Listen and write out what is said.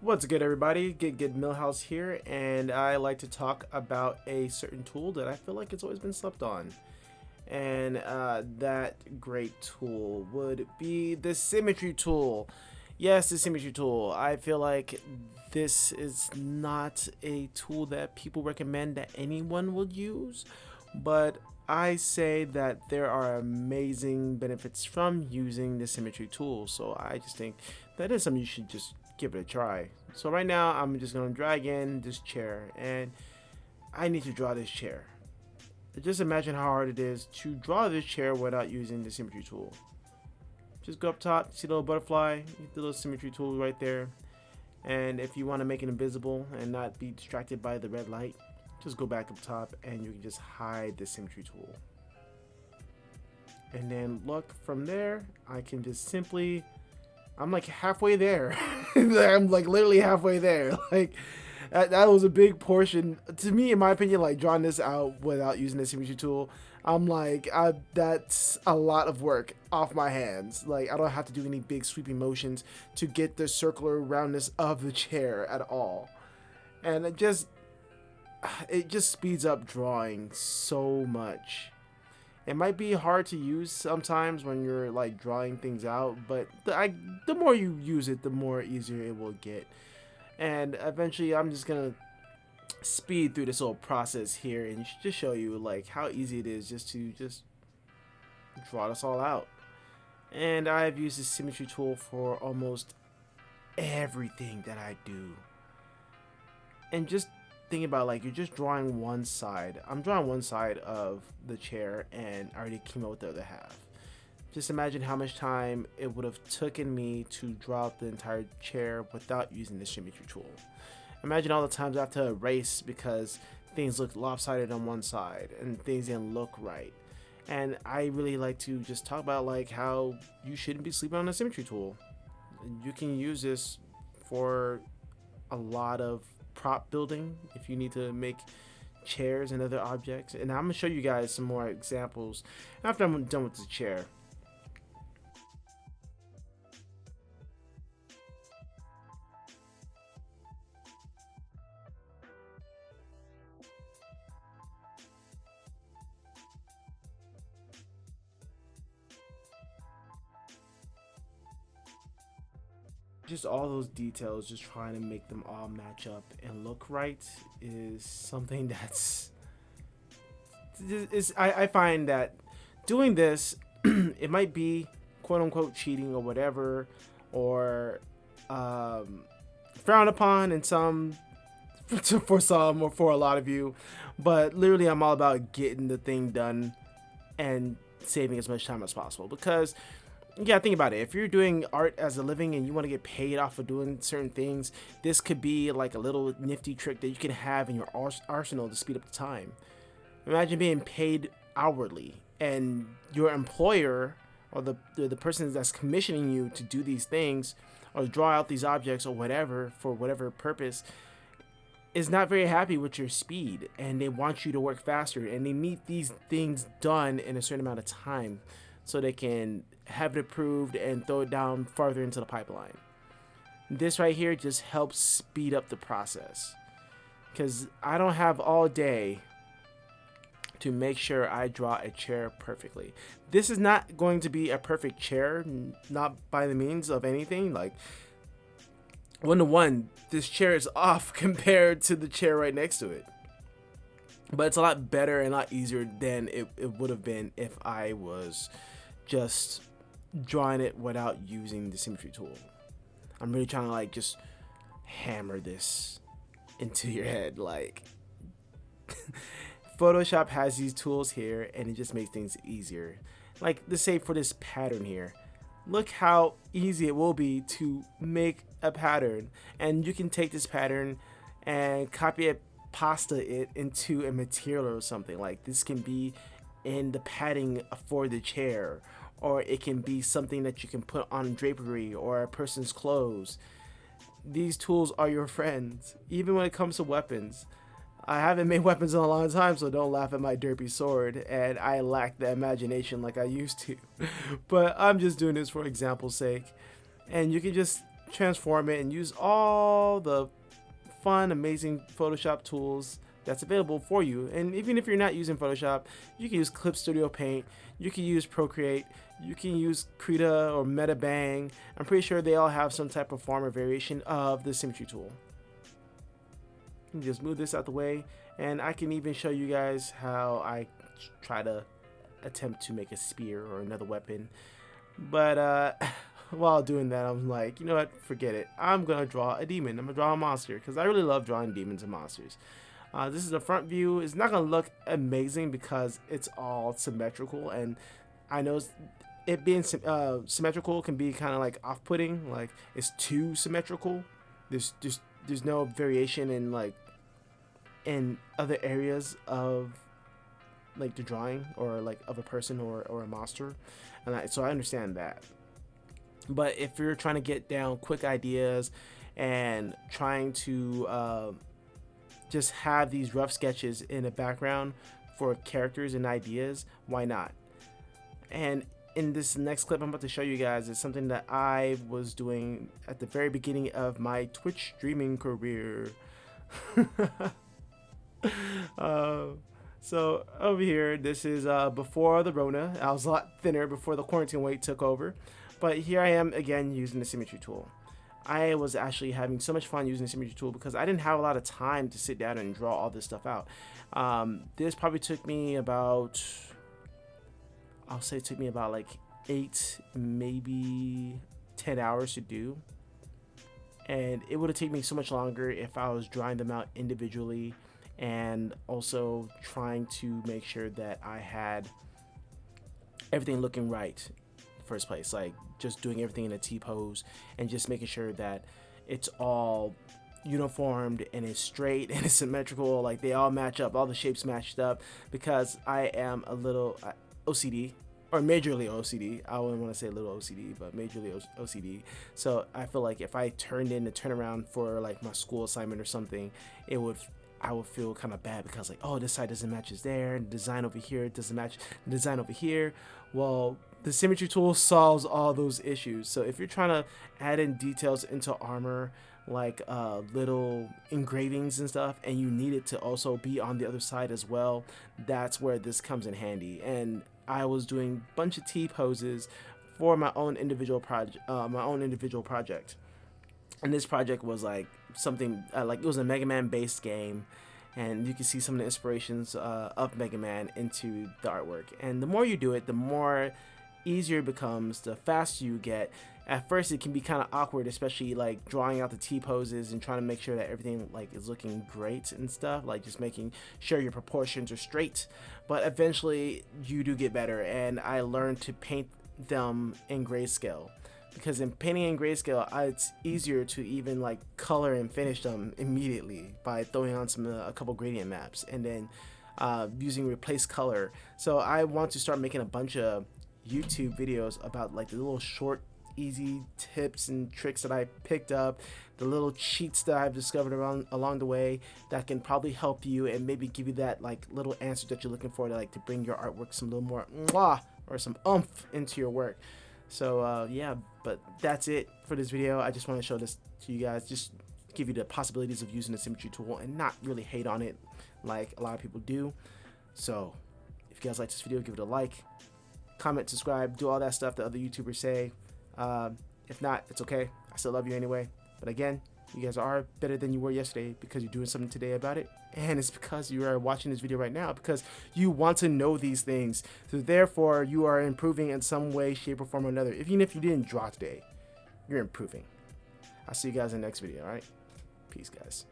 What's good, everybody? Good Millhouse here, and I like to talk about a certain tool that I feel like it's always been slept on. And that great tool would be the symmetry tool. Yes, the symmetry tool. I feel like this is not a tool that people recommend that anyone would use, but I say that there are amazing benefits from using the symmetry tool. So I just think that is something you should just give it a try. So right now I'm just gonna drag in this chair, and I need to draw this chair. Just imagine how hard it is to draw this chair without using the symmetry tool. Just go up top, see the little butterfly, hit the little symmetry tool right there. And if you want to make it invisible and not be distracted by the red light, just go back up top and you can just hide the symmetry tool. And then look from there, I can just simply, I'm like halfway there. I'm like literally halfway there. Like that was a big portion to me, in my opinion. Like drawing this out without using the symmetry tool, I'm like, that's a lot of work off my hands. Like I don't have to do any big sweeping motions to get the circular roundness of the chair at all, and it just speeds up drawing so much. It might be hard to use sometimes when you're like drawing things out, but the more you use it, the more easier it will get. And eventually I'm just gonna speed through this whole process here and just show you like how easy it is just to draw this all out. And I've used the symmetry tool for almost everything that I do. And just think about, like, you're just drawing one side. I'm drawing one side of the chair and I already came up with the other half. Just imagine how much time it would have taken me to draw out the entire chair without using the symmetry tool. Imagine all the times I have to erase because things look lopsided on one side and things didn't look right. And I really like to just talk about like how you shouldn't be sleeping on the symmetry tool. You can use this for a lot of prop building if you need to make chairs and other objects. And I'm gonna show you guys some more examples after I'm done with the chair. Just all those details, just trying to make them all match up and look right is something that's I find that doing this it might be quote unquote cheating or whatever, or frowned upon in some for some or for a lot of you, but literally I'm all about getting the thing done and saving as much time as possible. Because yeah, think about it. If you're doing art as a living and you want to get paid off of doing certain things, this could be like a little nifty trick that you can have in your arsenal to speed up the time. Imagine being paid hourly and your employer or the person that's commissioning you to do these things or draw out these objects or whatever for whatever purpose is not very happy with your speed, and they want you to work faster, and they need these things done in a certain amount of time so they can have it approved and throw it down farther into the pipeline. This right here just helps speed up the process, because I don't have all day to make sure I draw a chair perfectly. This is not going to be a perfect chair, not by the means of anything. Like 1-to-1, this chair is off compared to the chair right next to it. But it's a lot better and a lot easier than it would have been if I was just drawing it without using the symmetry tool. I'm really trying to like just hammer this into your head. Like Photoshop has these tools here and it just makes things easier. Like let's say for this pattern here, look how easy it will be to make a pattern, and you can take this pattern and copy it, pasta it into a material or something. Like this can be in the padding for the chair, or it can be something that you can put on drapery or a person's clothes. These tools are your friends, even when it comes to weapons. I haven't made weapons in a long time, so don't laugh at my derpy sword, and I lack the imagination like I used to. But I'm just doing this for example's sake. And you can just transform it and use all the fun, amazing Photoshop tools that's available for you. And even if you're not using Photoshop, you can use Clip Studio Paint, you can use Procreate, you can use Krita or Metabang. I'm pretty sure they all have some type of form or variation of the symmetry tool. You can just move this out the way, and I can even show you guys how I try to attempt to make a spear or another weapon. But while doing that, I'm like, you know what, forget it. I'm gonna draw a demon. I'm gonna draw a monster because I really love drawing demons and monsters. This is the front view. It's not gonna look amazing because it's all symmetrical, and I know it being symmetrical can be kind of like off-putting. Like, it's too symmetrical. There's no variation in like in other areas of like the drawing or like of a person or a monster, and so I understand that. But if you're trying to get down quick ideas and trying to just have these rough sketches in the background for characters and ideas, why not? And in this next clip I'm about to show you guys is something that I was doing at the very beginning of my Twitch streaming career. So over here, this is before the Rona. I was a lot thinner before the quarantine weight took over. But here I am again using the symmetry tool. I was actually having so much fun using the symmetry tool because I didn't have a lot of time to sit down and draw all this stuff out. This probably took me about, I'll say it took me about like 8, maybe 10 hours to do. And it would have taken me so much longer if I was drawing them out individually and also trying to make sure that I had everything looking right first place, like just doing everything in a T-pose and just making sure that it's all uniformed and it's straight and it's symmetrical, like they all match up, all the shapes matched up, because I am a little OCD, or majorly OCD. I wouldn't want to say a little OCD, but majorly OCD. So I feel like if I turned in a turnaround for like my school assignment or something, I would feel kind of bad because like, oh, this side doesn't match as there, and the design over here doesn't match the design over here. Well, the symmetry tool solves all those issues. So if you're trying to add in details into armor, like little engravings and stuff, and you need it to also be on the other side as well, that's where this comes in handy. And I was doing a bunch of T-poses for my own individual project, and this project was like something like it was a Mega Man based game, and you can see some of the inspirations of Mega Man into the artwork. And the more you do it, the more easier it becomes, the faster you get. At first it can be kind of awkward, especially like drawing out the T-poses and trying to make sure that everything like is looking great and stuff, like just making sure your proportions are straight. But eventually you do get better, and I learned to paint them in grayscale, because in painting in grayscale, it's easier to even like color and finish them immediately by throwing on a couple gradient maps and then using replace color. So I want to start making a bunch of YouTube videos about like the little short, easy tips and tricks that I picked up, the little cheats that I've discovered along the way that can probably help you and maybe give you that like little answer that you're looking for to bring your artwork some little more mwah, or some oomph into your work. So yeah, but that's it for this video. I just want to show this to you guys, just give you the possibilities of using the symmetry tool and not really hate on it like a lot of people do. So if you guys like this video, give it a like, comment, subscribe, do all that stuff that other YouTubers say. If not, it's okay. I still love you anyway. But again, you guys are better than you were yesterday because you're doing something today about it. And it's because you are watching this video right now because you want to know these things. So therefore, you are improving in some way, shape, or form or another. Even if you didn't draw today, you're improving. I'll see you guys in the next video, alright? Peace, guys.